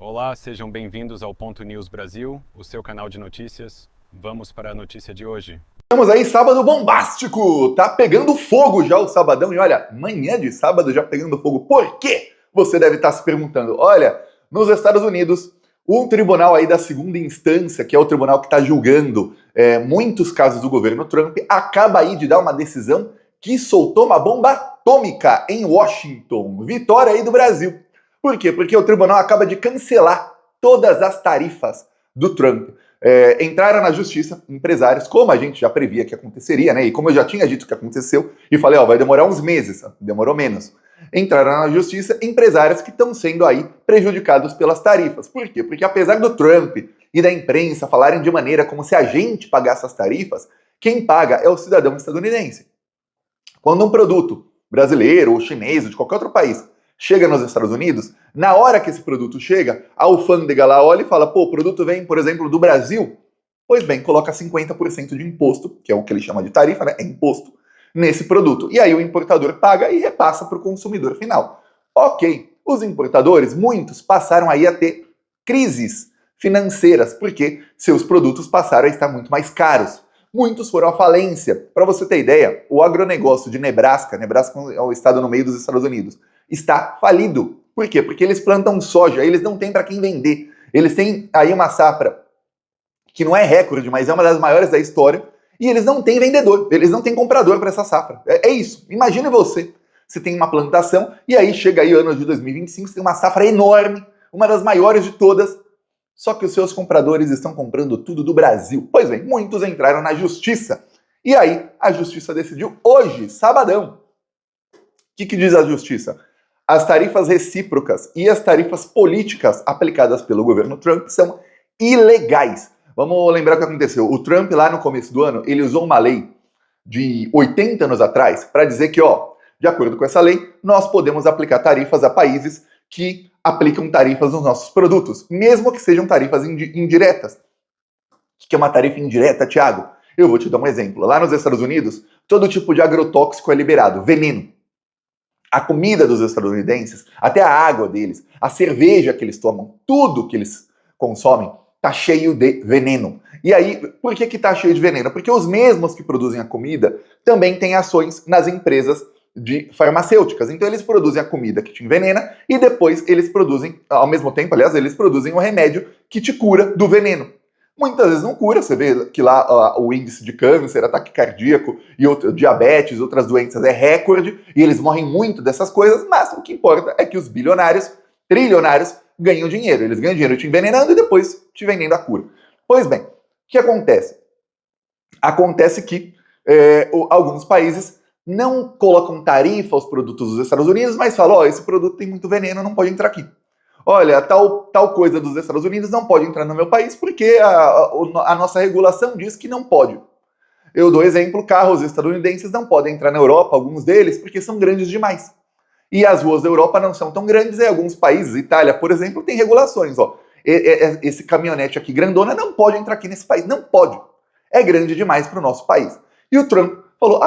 Olá, sejam bem-vindos ao Ponto News Brasil, o seu canal de notícias. Vamos para a notícia de hoje. Estamos aí, sábado bombástico! Tá pegando fogo já o sabadão, e olha, manhã de sábado já pegando fogo. Por quê? Você deve estar se perguntando. Olha, nos Estados Unidos, um tribunal aí da segunda instância, que é o tribunal que está julgando muitos casos do governo Trump, acaba aí de dar uma decisão que soltou uma bomba atômica em Washington. Vitória aí do Brasil. Por quê? Porque o tribunal acaba de cancelar todas as tarifas do Trump. Entraram na justiça empresários, como a gente já previa que aconteceria, né? E como eu já tinha dito que aconteceu, e falei, vai demorar uns meses, demorou menos. Entraram na justiça empresários que estão sendo aí prejudicados pelas tarifas. Por quê? Porque apesar do Trump e da imprensa falarem de maneira como se a gente pagasse as tarifas, quem paga é o cidadão estadunidense. Quando um produto brasileiro ou chinês ou de qualquer outro país chega nos Estados Unidos, na hora que esse produto chega, a alfândega lá olha e fala, pô, o produto vem, por exemplo, do Brasil. Pois bem, coloca 50% de imposto, que é o que ele chama de tarifa, né? É imposto, nesse produto. E aí o importador paga e repassa para o consumidor final. Ok, os importadores, muitos, passaram aí a ter crises financeiras, porque seus produtos passaram a estar muito mais caros. Muitos foram à falência. Para você ter ideia, o agronegócio de Nebraska é um estado no meio dos Estados Unidos, está falido. Por quê? Porque eles plantam soja, eles não têm para quem vender. Eles têm aí uma safra que não é recorde, mas é uma das maiores da história, e eles não têm vendedor, eles não têm comprador para essa safra. É isso. Imagine você tem uma plantação, e aí chega aí o ano de 2025, você tem uma safra enorme, uma das maiores de todas, só que os seus compradores estão comprando tudo do Brasil. Pois bem, muitos entraram na justiça. E aí, a justiça decidiu hoje, sabadão. O que diz a justiça? As tarifas recíprocas e as tarifas políticas aplicadas pelo governo Trump são ilegais. Vamos lembrar o que aconteceu. O Trump, lá no começo do ano, ele usou uma lei de 80 anos atrás para dizer que, de acordo com essa lei, nós podemos aplicar tarifas a países que aplicam tarifas nos nossos produtos, mesmo que sejam tarifas indiretas. O que é uma tarifa indireta, Thiago? Eu vou te dar um exemplo. Lá nos Estados Unidos, todo tipo de agrotóxico é liberado, veneno. A comida dos estadunidenses, até a água deles, a cerveja que eles tomam, tudo que eles consomem, tá cheio de veneno. E aí, por que tá cheio de veneno? Porque os mesmos que produzem a comida também têm ações nas empresas de farmacêuticas. Então eles produzem a comida que te envenena e depois eles produzem, ao mesmo tempo, aliás, eles produzem o remédio que te cura do veneno. Muitas vezes não cura, você vê que lá o índice de câncer, ataque cardíaco e diabetes, outras doenças é recorde e eles morrem muito dessas coisas, mas o que importa é que os bilionários, trilionários, ganham dinheiro. Eles ganham dinheiro te envenenando e depois te vendendo a cura. Pois bem, o que acontece? Acontece que alguns países não colocam tarifa aos produtos dos Estados Unidos, mas falam, esse produto tem muito veneno, não pode entrar aqui. Olha, tal coisa dos Estados Unidos não pode entrar no meu país porque a nossa regulação diz que não pode. Eu dou exemplo, carros estadunidenses não podem entrar na Europa, alguns deles, porque são grandes demais. E as ruas da Europa não são tão grandes, e alguns países, Itália, por exemplo, tem regulações. Esse caminhonete aqui, grandona, não pode entrar aqui nesse país, não pode. É grande demais para o nosso país. E o Trump falou,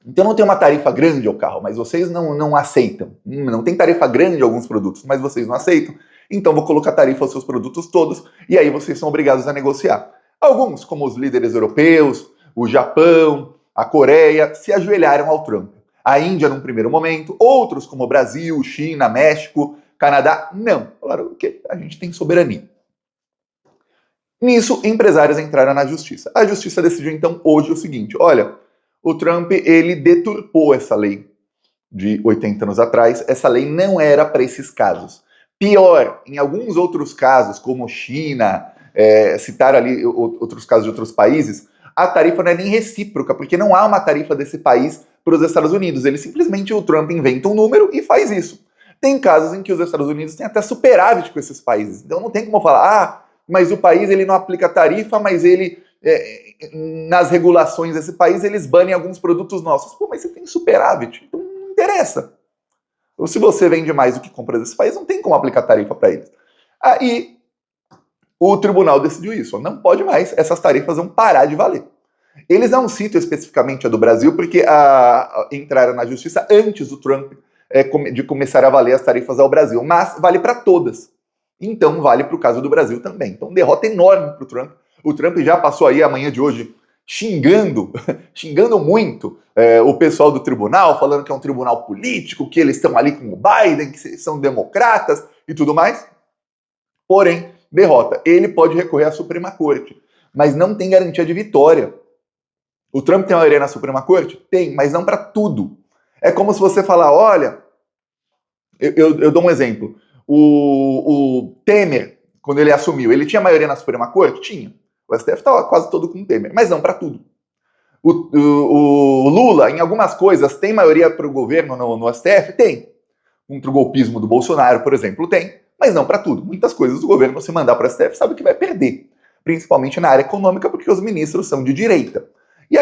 então não tem uma tarifa grande ao carro, mas vocês não aceitam. Não tem tarifa grande a alguns produtos, mas vocês não aceitam. Então vou colocar tarifa aos seus produtos todos e aí vocês são obrigados a negociar. Alguns, como os líderes europeus, o Japão, a Coreia, se ajoelharam ao Trump. A Índia num primeiro momento, outros como Brasil, China, México, Canadá, não. Falaram que a gente tem soberania. Nisso, empresários entraram na justiça. A justiça decidiu então hoje o seguinte, olha, o Trump, ele deturpou essa lei de 80 anos atrás. Essa lei não era para esses casos. Pior, em alguns outros casos, como China, citar ali outros casos de outros países, a tarifa não é nem recíproca, porque não há uma tarifa desse país para os Estados Unidos. Ele simplesmente, o Trump inventa um número e faz isso. Tem casos em que os Estados Unidos têm até superávit com esses países. Então não tem como falar, mas o país ele não aplica tarifa, mas ele... nas regulações desse país, eles banem alguns produtos nossos. Pô, mas você tem superávit, então não interessa. Ou se você vende mais do que compra desse país, não tem como aplicar tarifa para eles. Aí, o tribunal decidiu isso. Não pode mais, essas tarifas vão parar de valer. Eles não citam especificamente a do Brasil, porque entraram na justiça antes do Trump de começar a valer as tarifas ao Brasil, mas vale para todas. Então vale para o caso do Brasil também. Então derrota enorme para o Trump. O Trump já passou aí a manhã de hoje xingando muito o pessoal do tribunal, falando que é um tribunal político, que eles estão ali com o Biden, que são democratas e tudo mais. Porém, derrota. Ele pode recorrer à Suprema Corte, mas não tem garantia de vitória. O Trump tem maioria na Suprema Corte? Tem, mas não para tudo. É como se você falar, olha, eu dou um exemplo. O Temer, quando ele assumiu, ele tinha maioria na Suprema Corte? Tinha. O STF estava quase todo com o Temer, mas não para tudo. O Lula, em algumas coisas, tem maioria para o governo no STF? Tem. Contra o golpismo do Bolsonaro, por exemplo, tem, mas não para tudo. Muitas coisas o governo, se mandar para o STF, sabe que vai perder. Principalmente na área econômica, porque os ministros são de direita. E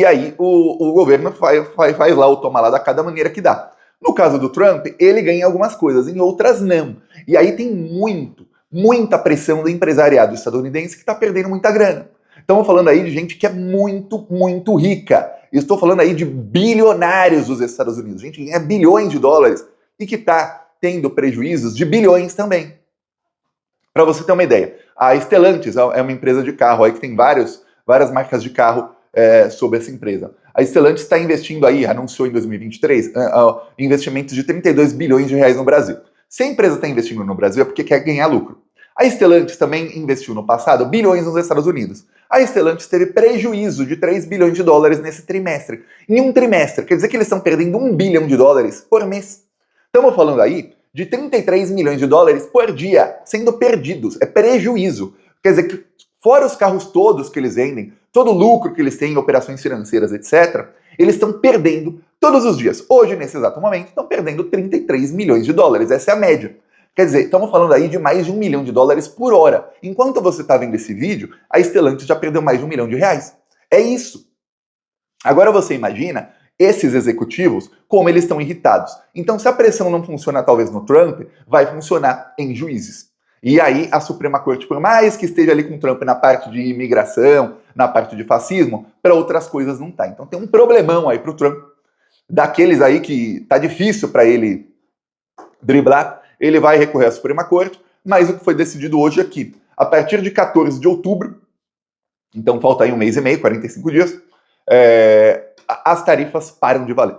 aí o governo faz lá o toma lá da cada maneira que dá. No caso do Trump, ele ganha algumas coisas, em outras não. E aí tem muita pressão do empresariado estadunidense que está perdendo muita grana. Estamos falando aí de gente que é muito rica. Estou falando aí de bilionários dos Estados Unidos. Gente que ganha bilhões de dólares e que está tendo prejuízos de bilhões também. Para você ter uma ideia, a Stellantis é uma empresa de carro aí que tem várias marcas de carro sob essa empresa. A Stellantis está investindo aí, anunciou em 2023, investimentos de 32 bilhões de reais no Brasil. Se a empresa está investindo no Brasil é porque quer ganhar lucro. A Stellantis também investiu no passado bilhões nos Estados Unidos. A Stellantis teve prejuízo de 3 bilhões de dólares nesse trimestre. Em um trimestre, quer dizer que eles estão perdendo 1 bilhão de dólares por mês. Estamos falando aí de 33 milhões de dólares por dia sendo perdidos. É prejuízo. Quer dizer que, fora os carros todos que eles vendem, todo o lucro que eles têm em operações financeiras, etc., eles estão perdendo todos os dias. Hoje, nesse exato momento, estão perdendo 33 milhões de dólares. Essa é a média. Quer dizer, estamos falando aí de mais de 1 milhão de dólares por hora. Enquanto você está vendo esse vídeo, a Stellantis já perdeu mais de 1 milhão de reais. É isso. Agora você imagina esses executivos como eles estão irritados. Então, se a pressão não funciona talvez no Trump, vai funcionar em juízes. E aí a Suprema Corte, por mais que esteja ali com o Trump na parte de imigração, na parte de fascismo, para outras coisas não tá. Então tem um problemão aí para o Trump, daqueles aí que tá difícil para ele driblar. Ele vai recorrer à Suprema Corte, mas o que foi decidido hoje aqui, a partir de 14 de outubro, então falta aí um mês e meio, 45 dias, as tarifas param de valer.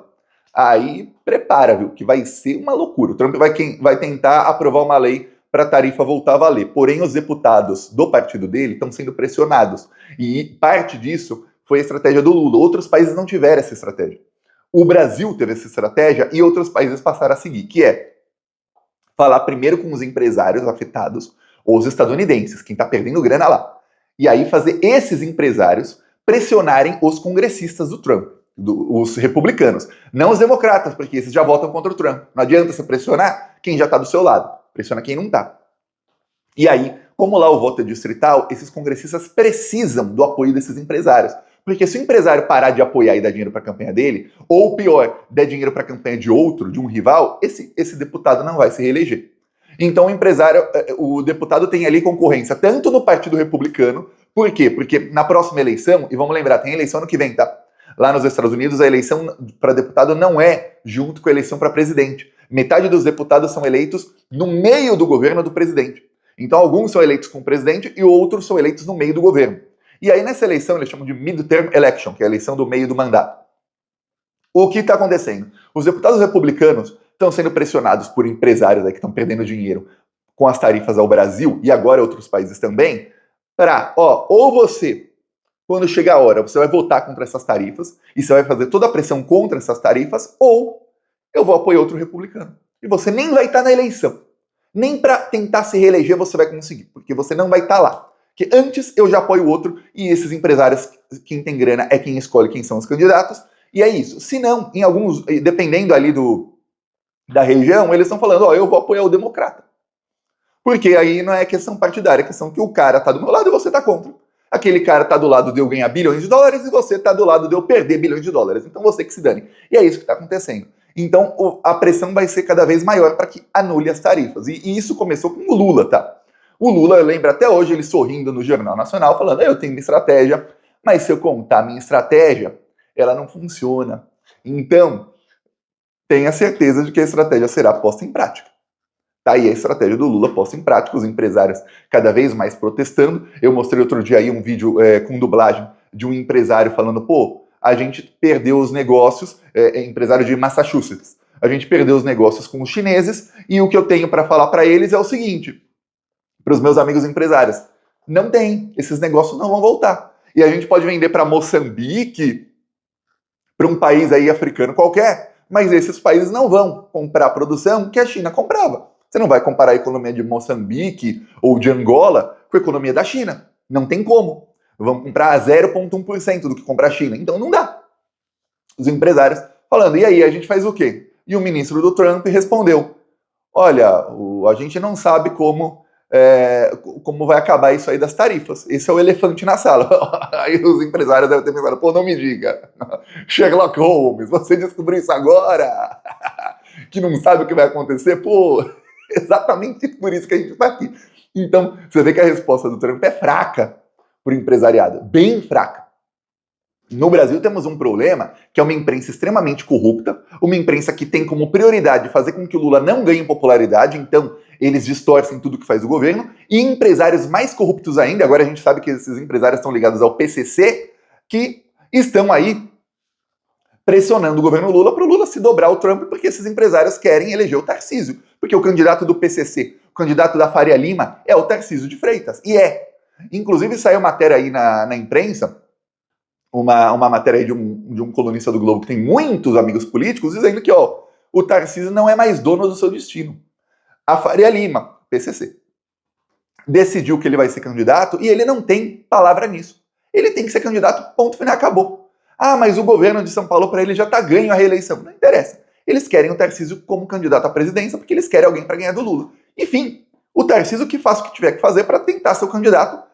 Aí prepara, viu, que vai ser uma loucura. O Trump vai tentar aprovar uma lei para a tarifa voltar a valer. Porém, os deputados do partido dele estão sendo pressionados. E parte disso foi a estratégia do Lula. Outros países não tiveram essa estratégia. O Brasil teve essa estratégia e outros países passaram a seguir, que é falar primeiro com os empresários afetados, ou os estadunidenses, quem está perdendo grana lá. E aí fazer esses empresários pressionarem os congressistas do Trump, os republicanos. Não os democratas, porque esses já votam contra o Trump. Não adianta você pressionar quem já está do seu lado. Pressiona quem não está. E aí, como lá o voto é distrital, esses congressistas precisam do apoio desses empresários. Porque se o empresário parar de apoiar e dar dinheiro para a campanha dele, ou pior, der dinheiro para a campanha de outro, de um rival, esse deputado não vai se reeleger. Então o deputado tem ali concorrência tanto no Partido Republicano. Por quê? Porque na próxima eleição, e vamos lembrar, tem eleição ano que vem, tá? Lá nos Estados Unidos, a eleição para deputado não é junto com a eleição para presidente. Metade dos deputados são eleitos no meio do governo do presidente. Então alguns são eleitos com o presidente e outros são eleitos no meio do governo. E aí nessa eleição eles chamam de midterm election, que é a eleição do meio do mandato. O que está acontecendo? Os deputados republicanos estão sendo pressionados por empresários aí que estão perdendo dinheiro com as tarifas ao Brasil e agora outros países também, para, ou você, quando chegar a hora, você vai votar contra essas tarifas e você vai fazer toda a pressão contra essas tarifas, ou eu vou apoiar outro republicano. E você nem vai estar na eleição. Nem para tentar se reeleger você vai conseguir, porque você não vai estar lá. Porque antes eu já apoio o outro e esses empresários, quem tem grana é quem escolhe quem são os candidatos, e é isso. Se não, em alguns, dependendo ali da região, eles estão falando, eu vou apoiar o democrata. Porque aí não é questão partidária, é questão que o cara tá do meu lado e você tá contra. Aquele cara tá do lado de eu ganhar bilhões de dólares e você tá do lado de eu perder bilhões de dólares. Então você que se dane. E é isso que está acontecendo. Então a pressão vai ser cada vez maior para que anule as tarifas. E isso começou com o Lula, tá? O Lula, eu lembro até hoje ele sorrindo no Jornal Nacional, falando, eu tenho minha estratégia, mas se eu contar minha estratégia, ela não funciona. Então, tenha certeza de que a estratégia será posta em prática. Tá aí a estratégia do Lula posta em prática, os empresários cada vez mais protestando. Eu mostrei outro dia aí um vídeo com dublagem de um empresário falando, pô, a gente perdeu os negócios, empresário de Massachusetts, a gente perdeu os negócios com os chineses e o que eu tenho para falar para eles é o seguinte, para os meus amigos empresários, não tem, esses negócios não vão voltar. E a gente pode vender para Moçambique, para um país aí africano qualquer, mas esses países não vão comprar a produção que a China comprava. Você não vai comparar a economia de Moçambique ou de Angola com a economia da China. Não tem como. Vamos comprar 0,1% do que compra a China. Então não dá. Os empresários falando, e aí, a gente faz o quê? E o ministro do Trump respondeu, olha, a gente não sabe como vai acabar isso aí das tarifas. Esse é o elefante na sala. Aí os empresários devem ter pensado, pô, não me diga. Sherlock Holmes, você descobriu isso agora? Que não sabe o que vai acontecer? Pô, exatamente por isso que a gente está aqui. Então, você vê que a resposta do Trump é fraca para o empresariado, bem fraca. No Brasil temos um problema que é uma imprensa extremamente corrupta, uma imprensa que tem como prioridade fazer com que o Lula não ganhe popularidade, então eles distorcem tudo que faz o governo, e empresários mais corruptos ainda, agora a gente sabe que esses empresários estão ligados ao PCC, que estão aí pressionando o governo Lula para o Lula se dobrar ao Trump, porque esses empresários querem eleger o Tarcísio, porque o candidato do PCC, o candidato da Faria Lima, é o Tarcísio de Freitas, e Inclusive saiu matéria aí na imprensa, uma matéria aí de um colunista do Globo que tem muitos amigos políticos, dizendo que o Tarcísio não é mais dono do seu destino. A Faria Lima, PCC, decidiu que ele vai ser candidato e ele não tem palavra nisso. Ele tem que ser candidato, ponto final, acabou. Ah, mas o governo de São Paulo para ele já está ganho a reeleição. Não interessa. Eles querem o Tarcísio como candidato à presidência porque eles querem alguém para ganhar do Lula. Enfim, o Tarcísio que faça o que tiver que fazer para tentar ser o candidato,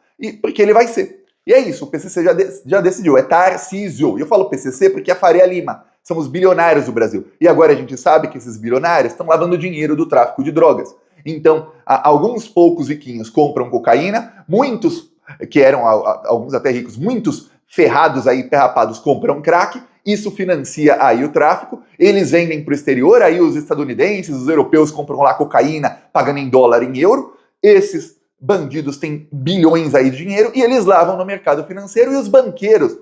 porque ele vai ser. E é isso, o PCC já decidiu, é Tarcísio. E eu falo PCC porque é a Faria Lima, são os bilionários do Brasil. E agora a gente sabe que esses bilionários estão lavando dinheiro do tráfico de drogas. Então, alguns poucos riquinhos compram cocaína, muitos, que eram alguns até ricos, muitos ferrados aí, perrapados, compram crack, isso financia aí o tráfico, eles vendem para o exterior, aí os estadunidenses, os europeus compram lá cocaína, pagando em dólar, em euro, esses bandidos têm bilhões aí de dinheiro e eles lavam no mercado financeiro e os banqueiros,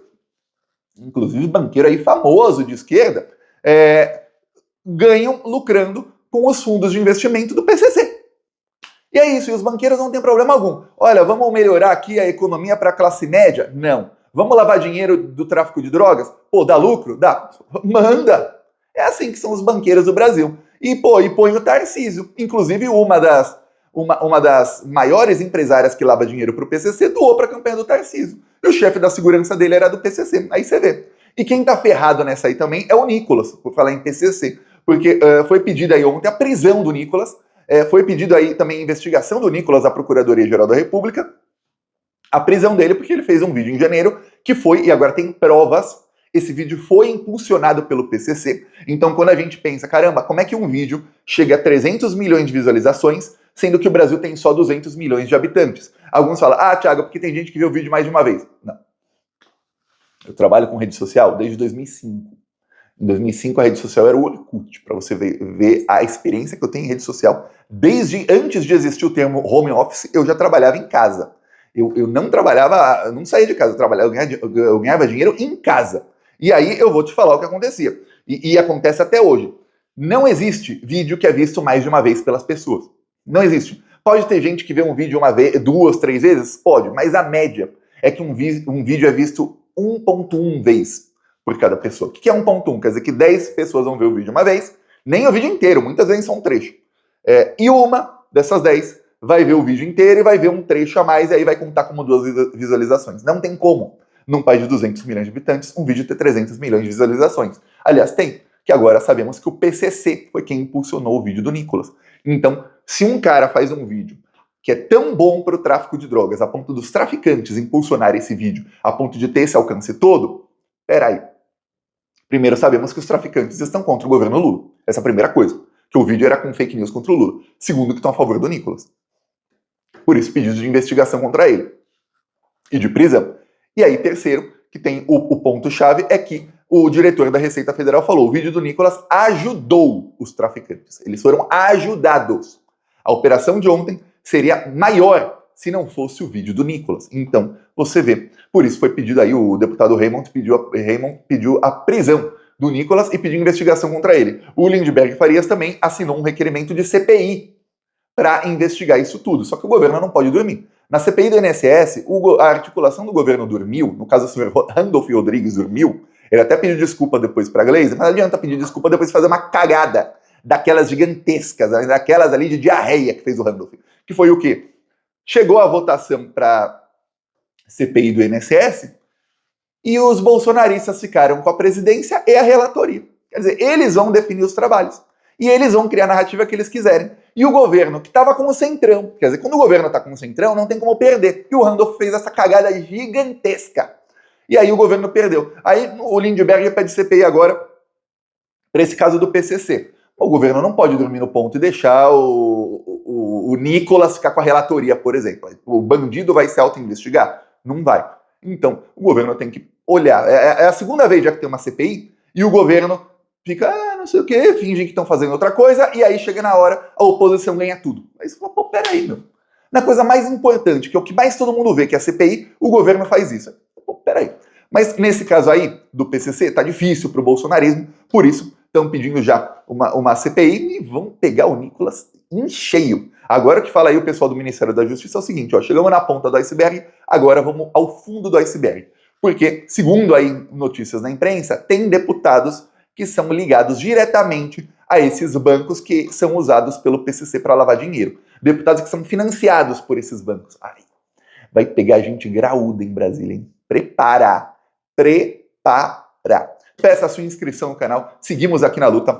inclusive banqueiro aí famoso de esquerda, ganham lucrando com os fundos de investimento do PCC. E é isso, e os banqueiros não têm problema algum. Olha, vamos melhorar aqui a economia para a classe média? Não. Vamos lavar dinheiro do tráfico de drogas? Pô, dá lucro? Dá. Manda! É assim que são os banqueiros do Brasil. E põe o Tarcísio. Inclusive, uma das maiores empresárias que lava dinheiro para o PCC doou para a campanha do Tarcísio. E o chefe da segurança dele era do PCC. Aí você vê. E quem tá ferrado nessa aí também é o Nicolas, por falar em PCC. Porque foi pedido aí ontem a prisão do Nicolas, foi pedido aí também a investigação do Nicolas à Procuradoria-Geral da República, a prisão dele porque ele fez um vídeo em janeiro que foi, e agora tem provas, esse vídeo foi impulsionado pelo PCC. Então quando a gente pensa, caramba, como é que um vídeo chega a 300 milhões de visualizações, sendo que o Brasil tem só 200 milhões de habitantes? Alguns falam, Thiago, porque tem gente que vê o vídeo mais de uma vez. Não. Eu trabalho com rede social desde 2005. Em 2005 a rede social era o Orkut, para você ver a experiência que eu tenho em rede social. Desde antes de existir o termo home office, eu já trabalhava em casa. Eu não trabalhava, eu não saía de casa, eu ganhava dinheiro em casa. E aí eu vou te falar o que acontecia. E acontece até hoje. Não existe vídeo que é visto mais de uma vez pelas pessoas. Não existe. Pode ter gente que vê um vídeo uma vez, 2, 3 vezes? Pode, mas a média é que um vídeo é visto 1,1 vez por cada pessoa. O que é 1,1? Quer dizer que 10 pessoas vão ver o vídeo uma vez, nem o vídeo inteiro, muitas vezes são um trecho. E uma dessas 10 vai ver o vídeo inteiro e vai ver um trecho a mais, e aí vai contar como 2 visualizações. Não tem como, num país de 200 milhões de habitantes, um vídeo ter 300 milhões de visualizações. Aliás, tem, que agora sabemos que o PCC foi quem impulsionou o vídeo do Nicolas. Então, se um cara faz um vídeo que é tão bom para o tráfico de drogas, a ponto dos traficantes impulsionarem esse vídeo, a ponto de ter esse alcance todo, peraí. Primeiro, sabemos que os traficantes estão contra o governo Lula. Essa é a primeira coisa. Que o vídeo era com fake news contra o Lula. Segundo, que estão a favor do Nicolas. Por isso, pedidos de investigação contra ele. E de prisão. E aí, terceiro, que tem o ponto-chave, é que o diretor da Receita Federal falou: o vídeo do Nicolas ajudou os traficantes. Eles foram ajudados. A operação de ontem seria maior se não fosse o vídeo do Nicolas. Então, você vê. Por isso foi pedido aí, o deputado Raymond pediu a prisão do Nicolas e pediu investigação contra ele. O Lindbergh Farias também assinou um requerimento de CPI para investigar isso tudo. Só que o governo não pode dormir. Na CPI do INSS, a articulação do governo dormiu, no caso o senhor Randolph Rodrigues dormiu, ele até pediu desculpa depois para a Gleisi, mas não adianta pedir desculpa depois de fazer uma cagada daquelas gigantescas, daquelas ali de diarreia que fez o Randolph. Que foi o quê? Chegou a votação para CPI do INSS e os bolsonaristas ficaram com a presidência e a relatoria. Quer dizer, eles vão definir os trabalhos. E eles vão criar a narrativa que eles quiserem. E o governo, que estava com o centrão, quer dizer, quando o governo está com o centrão, não tem como perder. E o Randolph fez essa cagada gigantesca. E aí o governo perdeu. Aí o Lindbergh pede CPI agora para esse caso do PCC. O governo não pode dormir no ponto e deixar o Nicolas ficar com a relatoria, por exemplo. O bandido vai se auto-investigar? Não vai. Então, o governo tem que olhar. É a segunda vez já que tem uma CPI e o governo fica, não sei o quê, fingem que estão fazendo outra coisa, e aí chega na hora, a oposição ganha tudo. Aí você fala, pô, peraí, meu. Na coisa mais importante, que é o que mais todo mundo vê, que é a CPI, o governo faz isso. Pô, peraí. Mas nesse caso aí, do PCC, tá difícil pro bolsonarismo, por isso estão pedindo já uma CPI e vão pegar o Nicolas em cheio. Agora o que fala aí o pessoal do Ministério da Justiça é o seguinte, ó, chegamos na ponta do iceberg, agora vamos ao fundo do iceberg. Porque, segundo aí notícias na imprensa, tem deputados que são ligados diretamente a esses bancos que são usados pelo PCC para lavar dinheiro. Deputados que são financiados por esses bancos. Ai, vai pegar gente graúda em Brasília, hein? Prepara. Peça a sua inscrição no canal. Seguimos aqui na luta.